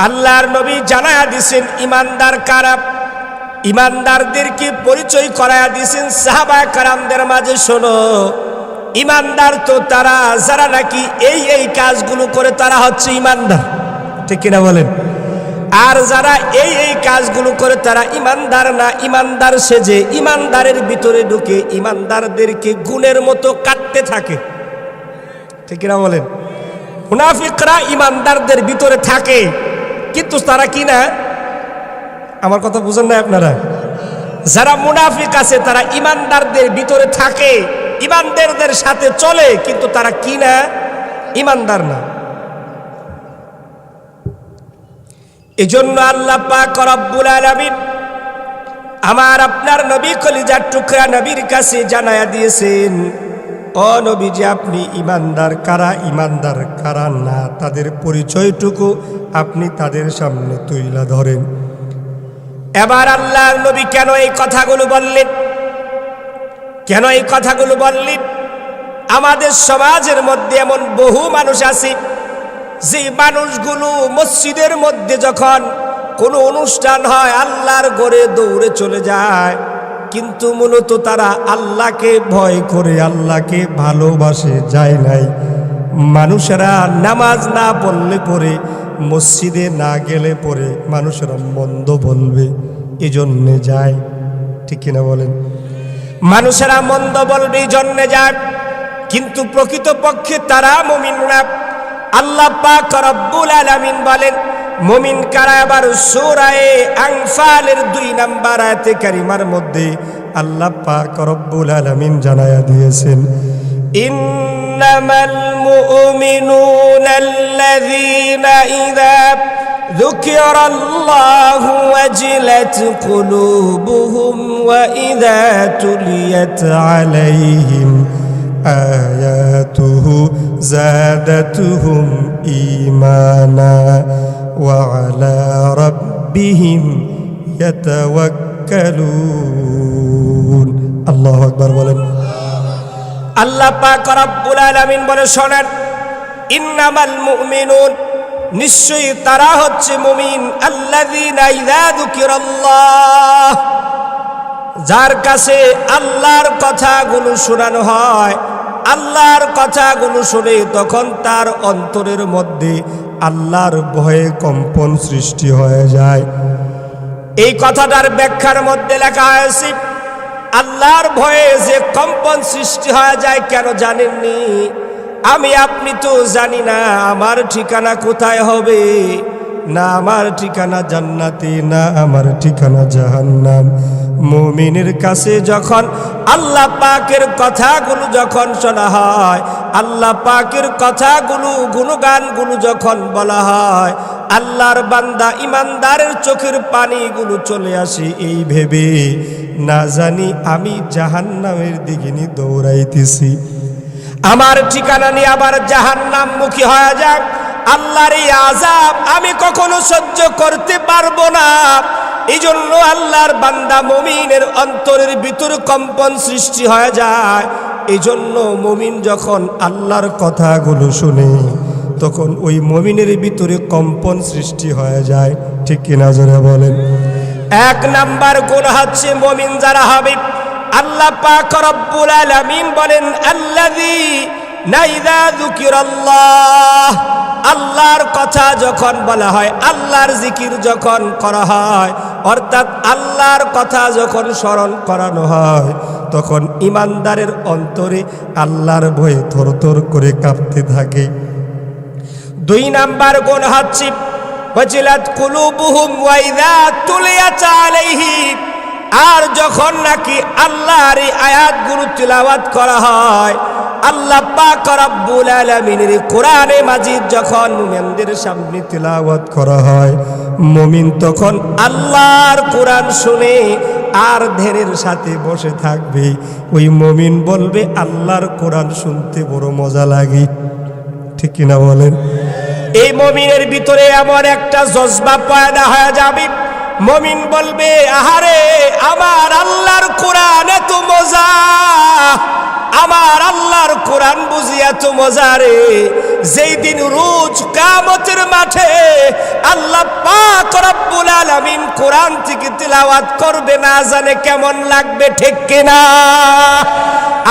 আল্লাহর নবী জানায়া দিয়েছেন ইমানদার কারা। ইমানদারদেরকে পরিচয় করায়া দিয়েছেন সাহাবায়ে কেরামদের মাঝে। শোনো, ইমানদার তো তারা যারা নাকি এই কাজগুলো করে তারা হচ্ছে ইমানদার, ঠিক কিনা বলেন? আর যারা এই কাজগুলো করে তারা ইমানদার না। ইমানদার সেজে ইমানদারের ভিতরে ঢুকে ইমানদারদেরকে গুণের মতো কাটতে থাকে, ঠিক কিনা বলেন? মুনাফিকরা ইমানদারদের ভিতরে থাকে, কিন্তু তারা কি না, আমার কথা বুঝেন না আপনারা? যারা মুনাফিক আছে তারা ইমানদারদের ভিতরে থাকে, ইমানদারদের সাথে চলে, কিন্তু তারা কি না, ইমানদার না। এজন্য আল্লাহ পাক রব্বুল আলামিন আমার আপনার নবী কলিজার টুকরা নবীর কাছে জানায়া দিয়েছেন, ও নবীজি আপনি ইমানদার কারা, ইমানদার কারা না, তাদের পরিচয়টুকু আপনি তাদের সামনে তুইলা ধরেন। এবার আল্লাহর নবী কেন এই কথাগুলো বললেন? কেন এই কথাগুলো বললেন? আমাদের সমাজের মধ্যে এমন বহু মানুষ আছে যে মানুষগুলো মসজিদের মধ্যে যখন কোনো অনুষ্ঠান হয় আল্লাহর ঘরে দৌড়ে চলে যায়, কিন্তু মূলত তারা আল্লাহকে ভয় করে, আল্লাহকে ভালোবাসে যায় নাই। মানুষেরা নামাজ না পড়লে পরে, মসজিদে না গেলে পরে মানুষেরা মন্দ বলবে, এজন্যে যায়, ঠিক কিনা বলেন? মানুষেরা মন্দ বলবে এই জন্যে যায়, কিন্তু প্রকৃতপক্ষে তারা মুমিন না। আল্লাহ পাক রব্বুল আলামিন বলেন মুমিন কারা। আবার সূরা আনফালের 2 নম্বর আয়াতে কারিমার মধ্যে আল্লাহ পাক রব্বুল আলামিন জানায়া দিয়েছেন, ইন্নামাল মুমিনুনা আল্লাযীনা ইযা যুকিরাল্লাহু ওয়াজিলাত কুলুবুহুম ওয়া ইযা তুলিয়াত আলাইহিম আয়াতুহু যাদাতুহুম ঈমানা ওয়া আলা রাব্বিহিম ইয়াতাওয়াক্কালুন। আল্লাহু আকবার বলেন। আল্লাহ পাক রব্বুল আলামিন বলে, শোনেন, ইন্নামাল মুমিনুন, নিশ্চয়ই তারা হচ্ছে মুমিন, আল্লাযীনা ইযা যুকিরাল্লাহ, যার কাছে আল্লাহর কথাগুলো শোনানো হয়, আল্লাহর কথাগুলো শুনে তখন তার অন্তরের মধ্যে আল্লাহর ভয়ে কম্পন সৃষ্টি হয়ে যায়। এই কথাটার ব্যাখ্যার মধ্যে লেখা হয়েছে, আল্লাহর ভয়ে যে কম্পন সৃষ্টি হয়ে যায় কেন জানেননি? আমি আপনি তো জানি না আমার ঠিকানা কোথায় হবে, না আমার ঠিকানা জান্নাতে, না আমার ঠিকানা জাহান্নাম। মুমিনের কাছে যখন আল্লাহ পাকের কথাগুলো যখন শোনা হয়, আল্লাহ পাকের কথাগুলো গুণগানগুলো যখন বলা হয়, আল্লাহর বান্দা ইমানদারের চোখের পানিগুলো চলে আসে এই ভেবে, না জানি আমি জাহান্নামের দিকে নিয়ে দৌড়াইতেছি, আমার ঠিকানা নিয়ে আবার জাহান্নাম মুখী হয়ে যাক। আল্লাহর এই আযাব আমি কখনো সহ্য করতে পারবো না। এই জন্য আল্লাহর বান্দা মুমিনের অন্তরের ভিতরে কম্পন সৃষ্টি হয়ে যায়। এই জন্য মুমিন যখন আল্লাহর কথাগুলো শুনে তখন ওই মুমিনের ভিতরে কম্পন সৃষ্টি হয়ে যায়, ঠিক কিনা জোরে বলেন? 1 নাম্বার গুণ হচ্ছে মুমিন যারা হবে, আল্লাহ পাক রব্বুল আলামিন বলেন আল্লাযীনা ইযা যুকিরাল্লাহ, আল্লাহর কথা যখন বলা হয়, আল্লাহর জিকির যখন করা হয়, অর্থাৎ আল্লাহর কথা যখন স্মরণ করানো হয়, তখন ইমানদারের অন্তরে আল্লাহর ভয়ে থরথর করে কাঁপতে থাকে। 2 নাম্বার গুণ হচ্ছে ওয়াজিলাত কুলুবুহুম ওয়া ইযা তুলিয়াত আলাইহিম, আর যখন নাকি আল্লাহর এই আয়াতগুলো তিলাওয়াত করা হয়, আল্লাহ পাক রব্বুল আলামিনের কোরআনে মাজিদ যখন মুমিনদের সামনে তিলাওয়াত করা হয়, মুমিন তখন আল্লাহর কোরআন শুনে আর ধৈর্যের সাথে বসে থাকবে। ওই মুমিন বলবে আল্লাহর কোরআন শুনতে বড় মজা লাগে, ঠিক কিনা বলেন? এই মুমিনের ভিতরে এমন একটা জজবা পয়দা হয়ে যাবে, মুমিন বলবে আহারে আমার আল্লাহর কোরআন এত মজা, আমার আল্লাহর কোরআন বুঝিয়া তো মজারে, যেই দিন রোজ কিয়ামতের মাঠে আল্লাহ পাক রব্বুল আলামিন কোরআন থেকে তিলাওয়াত করবে, না জানে কেমন লাগবে, ঠিক কিনা?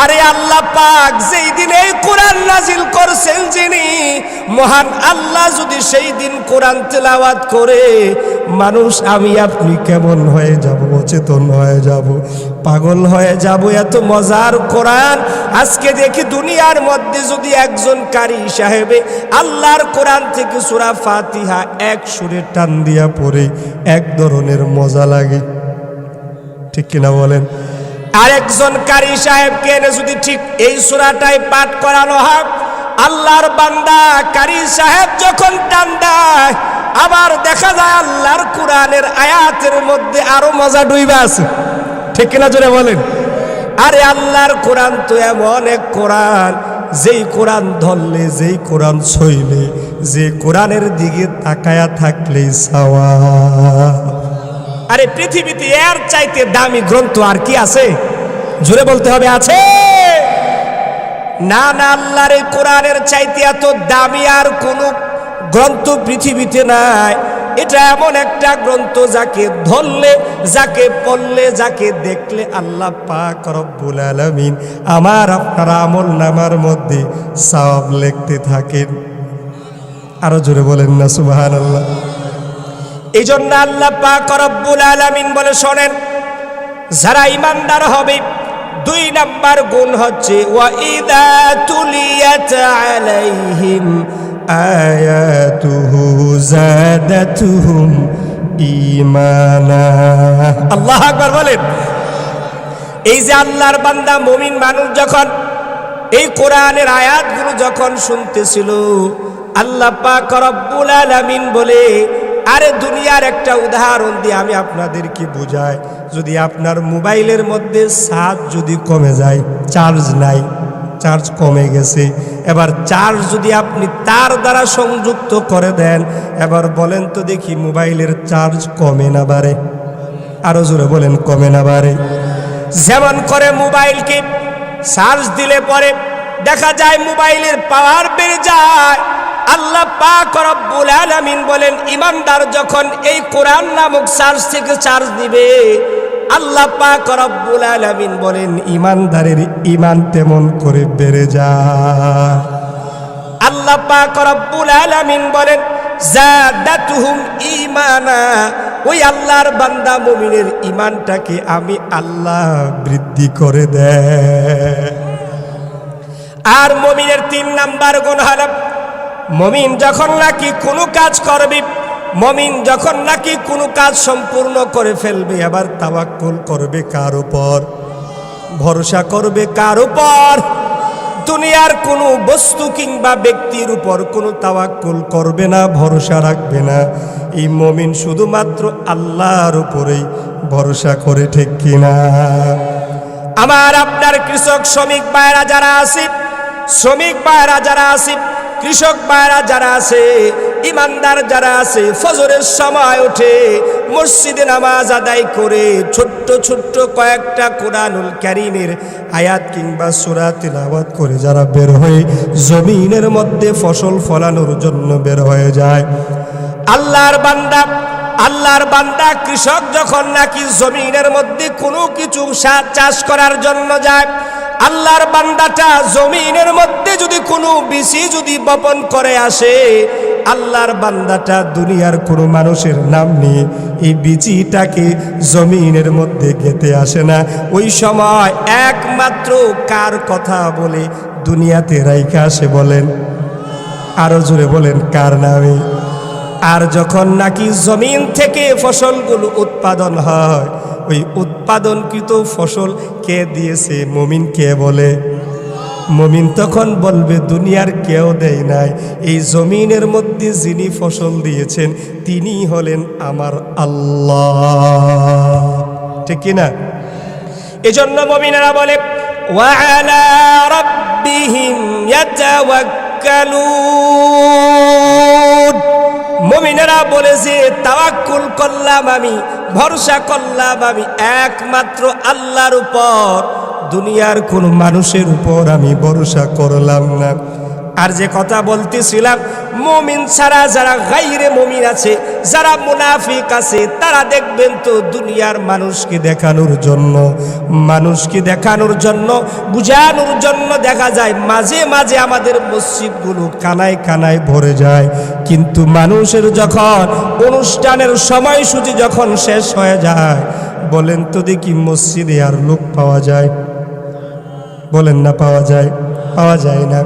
আরে আল্লাহ পাক যেই দিন এই কোরআন নাজিল করছেন যিনি মহান আল্লাহ, যদি সেই দিন কোরআন তিলাওয়াত করে মানুষ আমি আপনি কেমন হয়ে যাব? অচেতন হয়ে যাব, পাগল হয়ে যাব। এত মজার কোরআন। আজকে দেখি দুনিয়ার মধ্যে যদি একজন কারি সাহেবে আল্লাহর কোরআন থেকে সূরা ফাতিহা এক সুরে টান দিয়া পড়ে, এক ধরনের মজা লাগে, ঠিক কিনা বলেন? আরেকজন কারি সাহেবকে এনে যদি ঠিক এই সূরাটাই পাঠ করানো হয়, আল্লাহর বান্দা কারি সাহেব যখন টান দেয়, আবার দেখা যায় আল্লাহর কোরআনের আয়াতের মধ্যে আরো মজা ডুইবা আছে, ঠিক কিনা জোরে বলেন? আরে আল্লাহর কোরআন তো এমন এক কোরআন, যেই কোরআন ধরলে, যেই কোরআন ছইলে, যে কোরআনের দিকে তাকায়া থাকলেই সওয়াব। আরে পৃথিবীতে এর চাইতে দামি গ্রন্থ আর কি আছে? জোরে বলতে হবে, আছে? না না, আল্লাহর এই কোরআনের চাইতে এত দামি আর কোনো গ্রন্থ পৃথিবীতে নাই। এটা এমন একটা গ্রন্থ যাকে ধরলে, যাকে পড়লে, যাকে দেখলে আল্লাহ পাক রব্বুল আলামিন আমার আপনার আমল নামার মধ্যে সওয়াব লিখতে থাকেন। আরো জোরে বলেন না সুবহানাল্লাহ। এই জন্য আল্লাহ পাক রব্বুল আলামিন বলে, শোনেন, যারা ঈমানদার হবে 2 নাম্বার গুণ হচ্ছে ওয়া ইযা তুলিয়াত আলাইহিম আয়াতুহু যাদাতুহুম ঈমানা। আল্লাহু আকবার বলেন। এই যে আল্লাহর বান্দা মুমিন মানুষ যখন এই কোরআনের আয়াতগুলো যখন শুনতেছিল, আল্লাহ পাক রব্বুল আলামিন বলে, আরে দুনিয়ার একটা উদাহরণ দিয়ে আমি আপনাদেরকে বুঝাই। যদি আপনার মোবাইলের মধ্যে চার্জ যদি কমে যায়, চার্জ নাই, চার্জ কমে গেছে, এবার চার্জ যদি আপনি তার দ্বারা সংযুক্ত করে দেন, এবার বলেন তো দেখি মোবাইলের চার্জ কমে না বাড়ে? আরো জোরে বলেন, কমে না বাড়ে? যেমন করে মোবাইলকে চার্জ দিলে পরে দেখা যায় মোবাইলের পাওয়ার বেড়ে যায়। আল্লাহ পাক রব্বুল আলামিন বলেন, ঈমানদার যখন এই কোরআন নামক চার্জ থেকে চার্জ দিবে, আল্লাহ পাক রব্বুল আলামিন বলেন ঈমানদারের ঈমান তেমন করে বেড়ে যায়। আল্লাহ পাক রব্বুল আলামিন বলেন যাদাতুহুম ঈমানা, ওই আল্লাহর বান্দা মুমিনের ঈমানটাকে আমি আল্লাহ বৃদ্ধি করে দেয়। আর মুমিনের 3 নাম্বার গুণ হলো, মুমিন যখন নাকি কোনো কাজ করবে, মুমিন যখন নাকি কোনো কাজ সম্পূর্ণ করে ফেলবে, আবার তাওয়াক্কুল করবে কার উপর? ভরসা করবে কার উপর? দুনিয়ার কোনো বস্তু কিংবা ব্যক্তির উপর কোনো তাওয়াক্কুল করবে না, ভরসা রাখবে না। এই মুমিন শুধুমাত্র আল্লাহর উপরেই ভরসা করে, ঠিক কিনা? আমার আপনার কৃষক শ্রমিক ভাইরা যারা আছে, শ্রমিক ভাইরা যারা আছে, কৃষক ভাইরা যারা আছে, ইমানদার যারা আছে, ফজরের সময় উঠে মসজিদে নামাজ আদায় করে ছোট্ট ছোট্ট কয়েকটা কোরআনুল কারীমের আয়াত কিংবা সূরা তিলাওয়াত করে যারা বের হয়ে জমিনের মধ্যে ফসল ফলানোর জন্য বের হয়ে যায়, আল্লাহর বান্দা কৃষক যখন নাকি জমিনের মধ্যে কোনো কিছু চাষ করার জন্য যায়, আল্লাহর বান্দাটা জমিনের মধ্যে যদি কোনো বীজ যদি বপন করে আসে, আল্লাহর বান্দাটা দুনিয়ার কোনো মানুষের নাম নিয়ে এই বীজটাকে জমিনের মধ্যে গেঁথে আসে না। ওই সময় একমাত্র কার কথা বলে দুনিয়াতে রাইখা আসে? বলেন, আরো জোরে বলেন, কার নামে? আর যখন নাকি জমিন থেকে ফসলগুলো উৎপাদন হয়, ওই উৎপাদনকৃত ফসল কে দিয়েছে? মুমিন কে বলে? মুমিন তখন বলবে দুনিয়ার কেউ দেয় নাই, এই জমিনের মধ্যে যিনি ফসল দিয়েছেন তিনি হলেন আমার আল্লাহ, ঠিক কিনা? এজন্য মুমিনেরা বলে ওয়া আলা রাব্বিহিম ইয়াতাওয়াক্কালুন। মুমিনেরা বলে যে তাওয়াক্কুল করলাম আমি, ভরসা করলাম আমি একমাত্র আল্লাহর উপর, দুনিয়ার কোনো মানুষের উপর আমি ভরসা করলাম না। আর যে কথা বলতেছিলাম, মুমিন ছাড়া যারা গায়রে মুমিন আছে, যারা মুনাফিক আছে, তারা দেখবেন তো দুনিয়ার মানুষকে দেখানোর জন্য বুঝানোর জন্য দেখা যায় মাঝে মাঝে আমাদের মসজিদগুলো কানায় কানায় ভরে যায়। কিন্তু মানুষের যখন অনুষ্ঠানের সময়সূচি যখন শেষ হয়ে যায়, বলেন তো দেখি মসজিদে আর লোক পাওয়া যায়? বলেন না, পাওয়া যায়? পাওয়া যায় না।